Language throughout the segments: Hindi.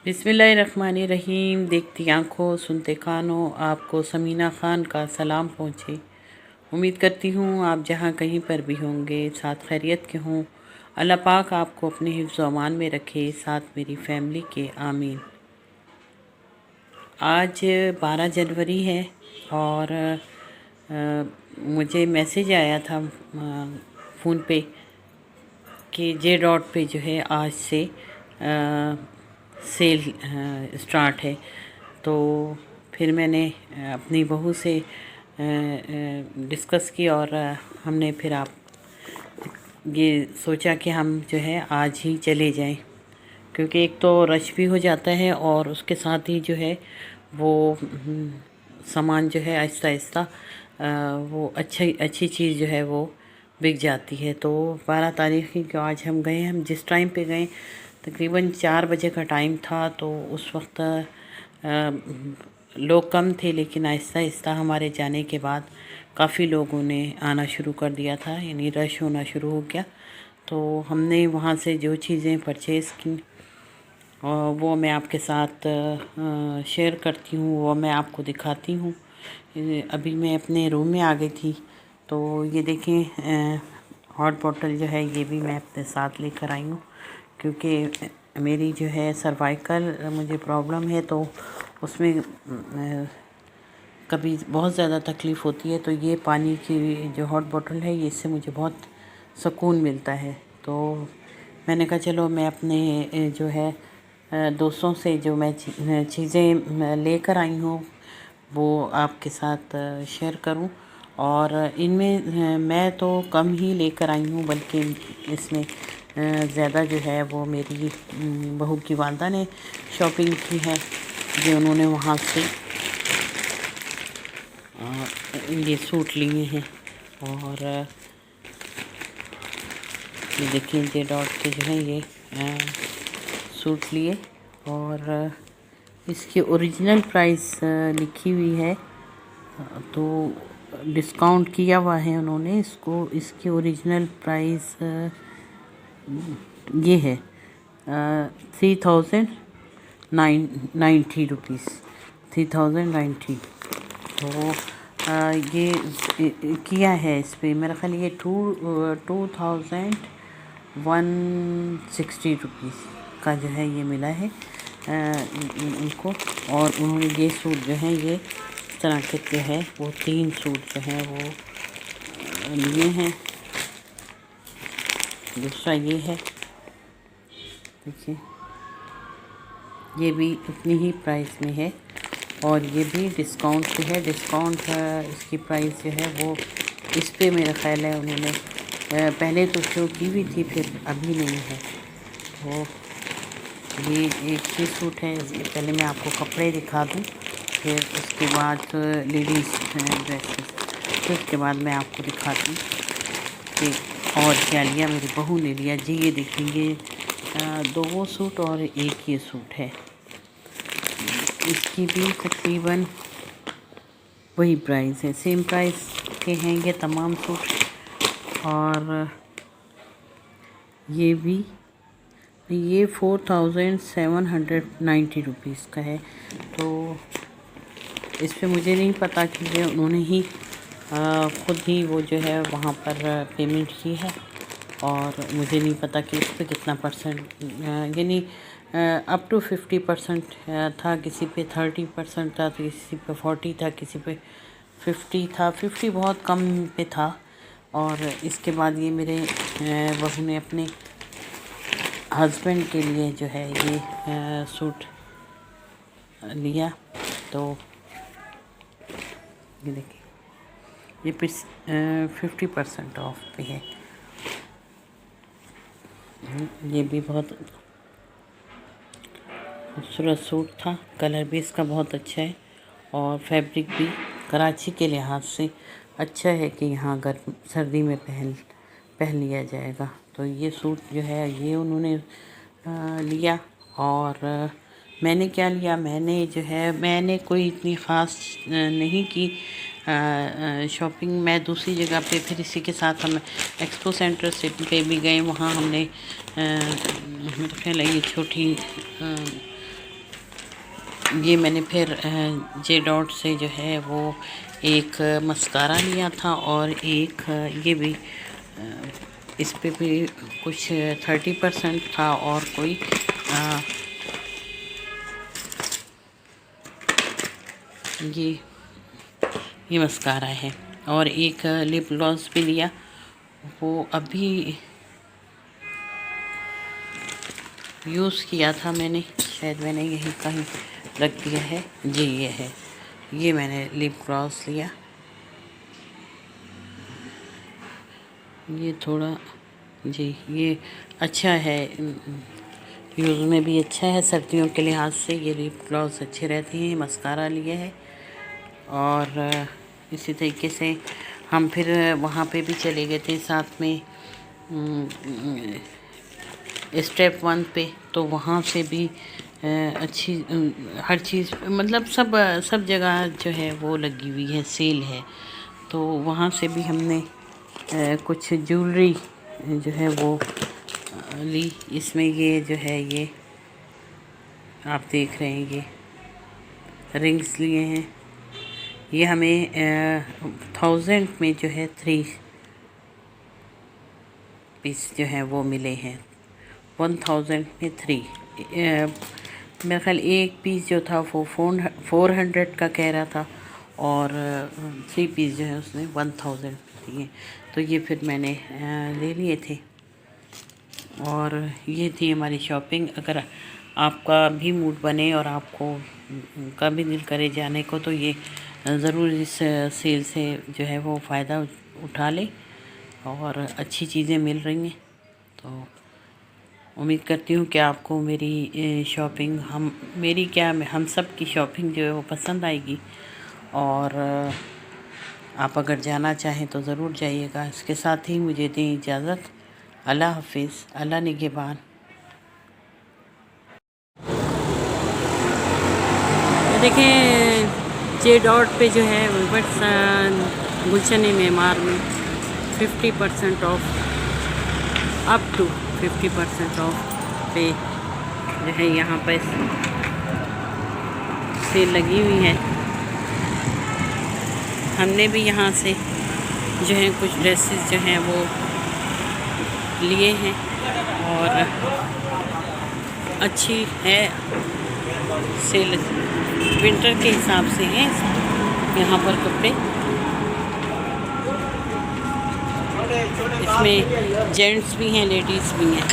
बिस्मिल्लाहिर्रहमानिर्रहीम। देखती आँखों सुनते कानों, आपको समीना ख़ान का सलाम पहुँचे। उम्मीद करती हूँ आप जहाँ कहीं पर भी होंगे साथ खैरियत के हों। अल्लाह पाक आपको अपने हिफ्ज़ व अमान में रखे, साथ मेरी फ़ैमिली के। आमीन। आज 12 जनवरी है और मुझे मैसेज आया था फ़ोन पे कि जे डॉट पे जो है आज से सेल स्टार्ट है। तो फिर मैंने अपनी बहू से डिस्कस की और हमने फिर आप ये सोचा कि हम जो है आज ही चले जाएं, क्योंकि एक तो रश भी हो जाता है और उसके साथ ही जो है वो सामान जो है आहिस्ता आहिस्ता वो अच्छी चीज़ जो है वो बिक जाती है। तो 12 तारीख़ की जो आज हम गए, हम जिस टाइम पे गए तकरीबन 4 बजे का टाइम था। तो उस वक्त लोग कम थे, लेकिन आहिस्ता आहिस्ता हमारे जाने के बाद काफ़ी लोगों ने आना शुरू कर दिया था, यानी रश होना शुरू हो गया। तो हमने वहाँ से जो चीज़ें परचेज़ की वो मैं आपके साथ शेयर करती हूँ, वो मैं आपको दिखाती हूँ। अभी मैं अपने रूम में आ गई थी। तो ये देखें, हॉट बॉटल जो है ये भी मैं अपने साथ लेकर आई हूँ, क्योंकि मेरी जो है सर्वाइकल मुझे प्रॉब्लम है, तो उसमें कभी बहुत ज़्यादा तकलीफ़ होती है। तो ये पानी की जो हॉट बॉटल है ये इससे मुझे बहुत सुकून मिलता है। तो मैंने कहा चलो मैं अपने जो है दोस्तों से जो मैं चीज़ें लेकर आई हूँ वो आपके साथ शेयर करूं। और इनमें मैं तो कम ही लेकर आई हूँ, बल्कि इसमें ज़्यादा जो है वो मेरी बहू की वालदा ने शॉपिंग की है, जो उन्होंने वहाँ से ये सूट लिए हैं। और ये देखिए जे डॉट के जो है ये सूट लिए, और इसकी ओरिजिनल प्राइस लिखी हुई है। तो डिस्काउंट किया हुआ है उन्होंने इसको। इसकी ओरिजिनल प्राइस ये है 3090 रुपीज़, 3090। तो ये किया है इस पर मेरा ख्याल ये 2160 रुपीज़ का जो है ये मिला है उनको। और उन्होंने ये सूट जो है ये इस तरह के जो है वो 3 सूट जो हैं वो लिए हैं। दूसरा ये है, देखिए ये भी उतनी ही प्राइस में है, और ये भी डिस्काउंट पे है। डिस्काउंट इसकी प्राइस जो है वो इस पे मेरा ख्याल है उन्होंने पहले तो शो की हुई थी, फिर अभी नहीं है। तो ये एक ही सूट है। इसके पहले मैं आपको कपड़े दिखा दूँ, फिर उसके बाद लेडीज़ ड्रेसेस, फिर उसके बाद मैं आपको दिखाती हूँ कि और क्या लिया मेरी बहू ने लिया। जी ये देखेंगे 2 सूट और एक ये सूट है। इसकी भी तकरीबन वही प्राइस है, सेम प्राइस के हैं ये तमाम सूट। और ये भी ये 4790 रुपीज़ का है। तो इस पे मुझे नहीं पता कि ये उन्होंने ही ख़ुद ही वो जो है वहाँ पर पेमेंट की है, और मुझे नहीं पता कि इस पे कितना परसेंट, यानी अप टू 50% था, किसी पे 30% था, तो किसी पे 40 था, किसी पे 50 था। 50 बहुत कम पे था। और इसके बाद ये मेरे बहू ने अपने हस्बैंड के लिए जो है ये सूट लिया। तो ये देखिए ये 50% ऑफ पे है। ये भी बहुत खूबसूरत सूट था, कलर भी इसका बहुत अच्छा है, और फैब्रिक भी कराची के लिहाज से अच्छा है कि यहाँ गर्म सर्दी में पहन लिया जाएगा। तो ये सूट जो है ये उन्होंने लिया। और मैंने क्या लिया, मैंने जो है मैंने कोई इतनी ख़ास नहीं की शॉपिंग। मैं दूसरी जगह पे फिर इसी के साथ हम एक्सपो सेंटर सिटी पे भी गए। वहाँ हमने मेरा ख्याल है ये छोटी ये मैंने फिर जे डॉट से जो है वो एक मस्कारा लिया था और एक ये भी इस पे भी कुछ 30% था और कोई ये मस्कारा है और एक लिप ग्लॉस भी लिया, वो अभी यूज़ किया था मैंने, शायद मैंने यही कहीं रख दिया है जी, ये है, ये मैंने लिप ग्लॉस लिया। ये थोड़ा जी ये अच्छा है, यूज़ में भी अच्छा है, सर्दियों के लिहाज से ये लिप ग्लॉस अच्छे रहते हैं। मस्कारा लिए है और इसी तरीके से हम फिर वहाँ पे भी चले गए थे साथ में स्टेप 1 पे, तो वहाँ से भी अच्छी हर चीज़ मतलब सब जगह जो है वो लगी हुई है, सेल है, तो वहाँ से भी हमने कुछ ज्वेलरी जो है वो ली। इसमें ये जो है ये आप देख रहे हैं, ये रिंग्स लिए हैं, ये हमें 1000 में जो है 3 पीस जो है वो मिले हैं। 1000 में 3 मेरा ख्याल एक पीस जो था वो 400 का कह रहा था और 3 पीस जो है उसने 1000 दिए, तो ये फिर मैंने ले लिए थे। और ये थी हमारी शॉपिंग। अगर आपका भी मूड बने और आपको का भी दिल करे जाने को, तो ये ज़रूर इस सेल से जो है वो फ़ायदा उठा ले और अच्छी चीज़ें मिल रही हैं। तो उम्मीद करती हूँ कि आपको मेरी शॉपिंग हम सब की शॉपिंग जो है वो पसंद आएगी और आप अगर जाना चाहें तो ज़रूर जाइएगा। इसके साथ ही मुझे दें इजाज़त। अल्लाह हाफिज़, अल्लाह निगहबान। देखिए जे डॉट पे जो है बट गुलशन मेमार में 50% ऑफ, अप टू 50% ऑफ पे जो है यहाँ पर सेल लगी हुई है। हमने भी यहाँ से जो है कुछ ड्रेसेस जो हैं वो लिए हैं और अच्छी है सेल, विंटर के हिसाब से हैं यहाँ पर कपड़े। इसमें जेंट्स भी हैं, लेडीज़ भी हैं।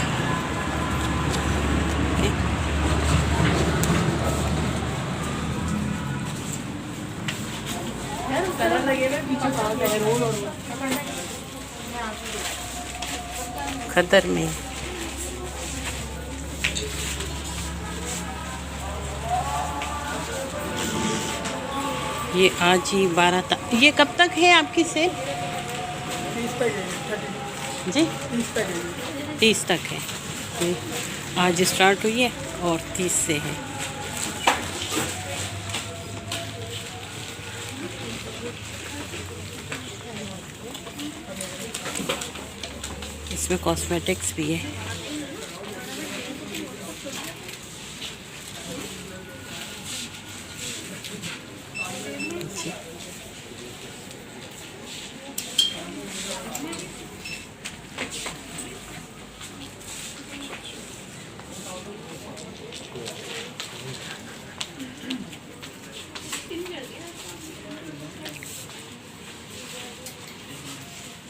खतर में ये आज ही 12 तक, ये कब तक है आपकी सेल? 30 तक है जी 30 तक है 30 तक है। ये आज स्टार्ट हुई है और 30 से है। इसमें कॉस्मेटिक्स भी है।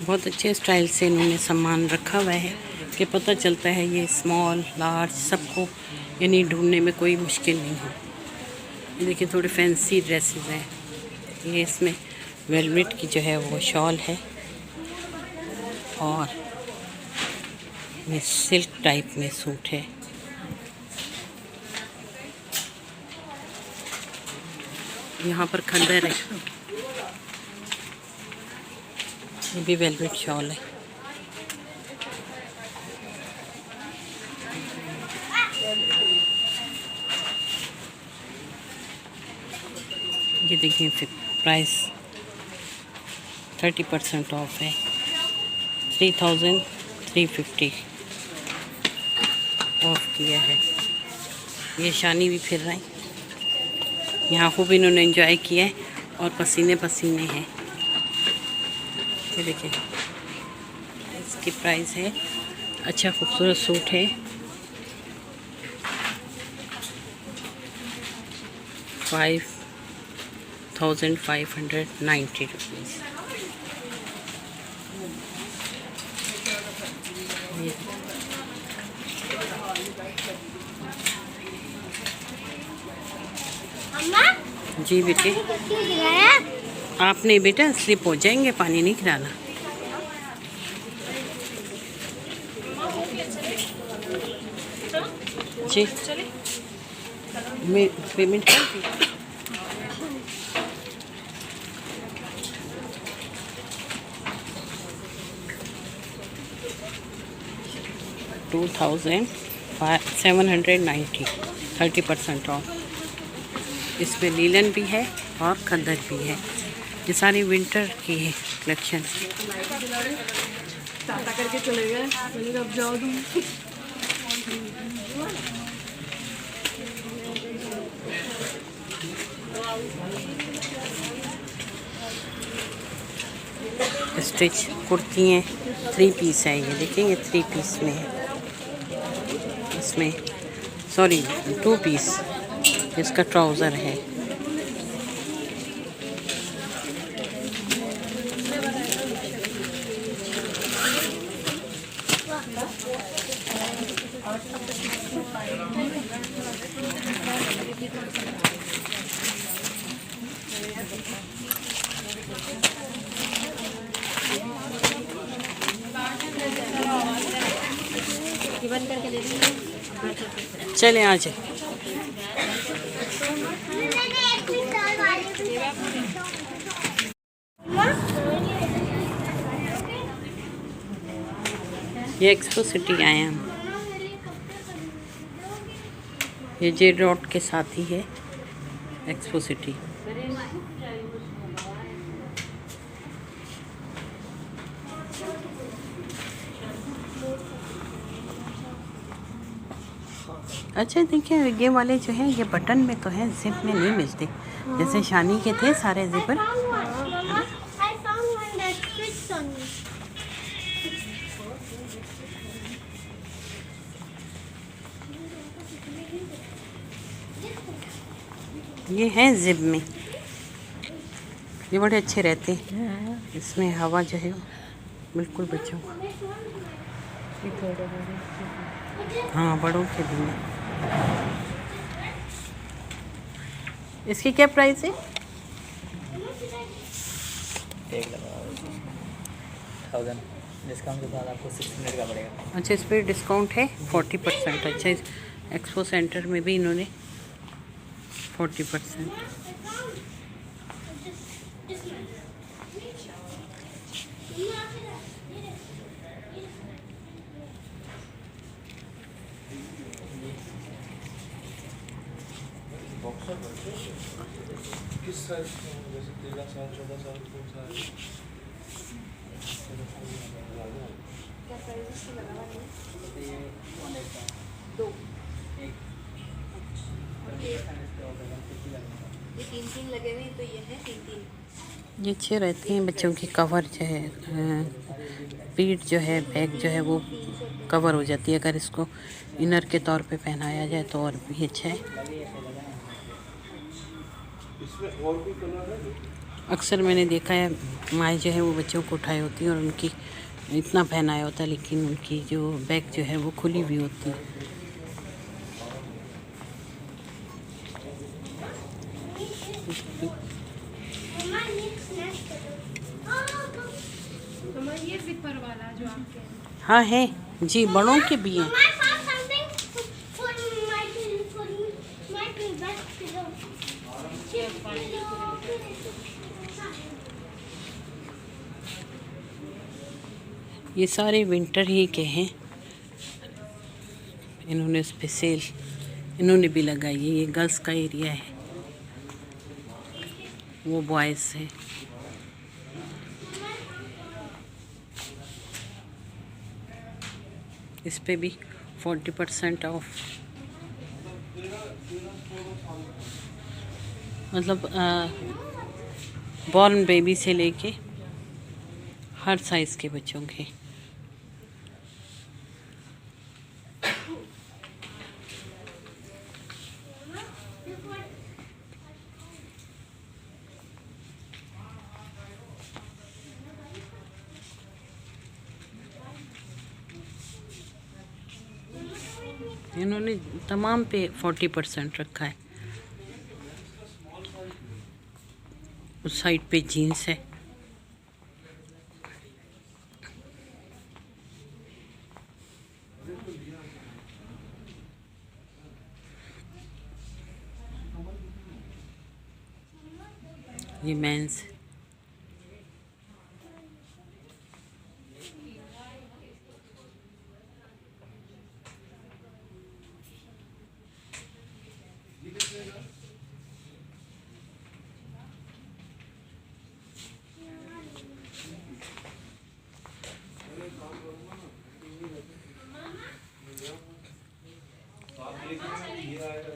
बहुत अच्छे स्टाइल से इन्होंने सामान रखा हुआ है कि पता चलता है ये स्मॉल लार्ज सबको यानी ढूंढने में कोई मुश्किल नहीं हो। देखिए थोड़े फैंसी ड्रेसेस हैं। ये इसमें वेलवेट की जो है वो शॉल है और ये सिल्क टाइप में सूट है। यहाँ पर खंडर है, ये भी वेलवेट शॉल है। ये देखिए फिर प्राइस 30% ऑफ है, 3350 ऑफ किया है। ये शानी भी फिर रही। यहाँ खूब इन्होंने एंजॉय किया है और पसीने पसीने हैं। ये देखिए इसकी प्राइस है। अच्छा खूबसूरत सूट है। 5590 रुपीज़। जी बेटे, आप नहीं बेटा, स्लिप हो जाएंगे, पानी नहीं गिराना। जी मैं पेमेंट कर दी। $2790, 30% ऑफ। इसमें लीलन भी है और खद्दर भी है। ये सारी विंटर की है कलेक्शन। टाटा करके चले गए, मैंने कहा अब जाओ तुम। स्टिच कुर्ती हैं, 3 पीस है। ये देखेंगे 3 पीस में है। इसमें सॉरी 2 पीस। इसका ट्राउज़र है। चले आ जाए। ये एक्सपो सिटी आए हम। ये जे रोड के साथ ही है एक्सपो सिटी। अच्छा देखिए, ये वाले जो है ये बटन में तो है, जिप में नहीं मिलते। जैसे शानी के थे सारे जिपर। ये हैं जिप में, ये बड़े अच्छे रहते हैं। इसमें हवा जो है बिल्कुल बच्चों को, हाँ बड़ों के लिए। इसकी क्या प्राइस है? 1000 डिस्काउंट के बाद आपको 600 का पड़ेगा। अच्छा, इस पर डिस्काउंट है 40%। अच्छा, इस एक्सपो सेंटर में भी इन्होंने 40%। किस साइज जैसे 13 साल 14 साल कौन सा है? क्या प्राइस इसकी लगा हुआ है? ये 3 लगे हुए हैं, तो ये है 3। ये अच्छे रहते हैं बच्चों की। कवर जो है, पीठ जो है, बैक जो है वो कवर हो जाती है। अगर इसको इनर के तौर पे पहनाया जाए तो और भी अच्छा है। इसमें और भी कलर है? अक्सर मैंने देखा है माएँ जो है वो बच्चों को उठाई होती हैं और उनकी इतना पहनाया होता है, लेकिन उनकी जो बैक जो है वो खुली हुई होती है। ये जिपर वाला जो आपके हाँ है जी, बड़ों के भी हैं। ये सारे विंटर ही के हैं। इन्होंने इस पे सेल इन्होंने भी लगाई है। ये गर्ल्स का एरिया है, वो बॉयज़ है। इस पे भी 40% ऑफ। मतलब बॉर्न बेबी से लेके हर साइज़ के बच्चों के। इन्होंने तमाम पे 40% रखा है। उस साइड पे जीन्स है। ये मेंस। आप लेकिन ये आएगा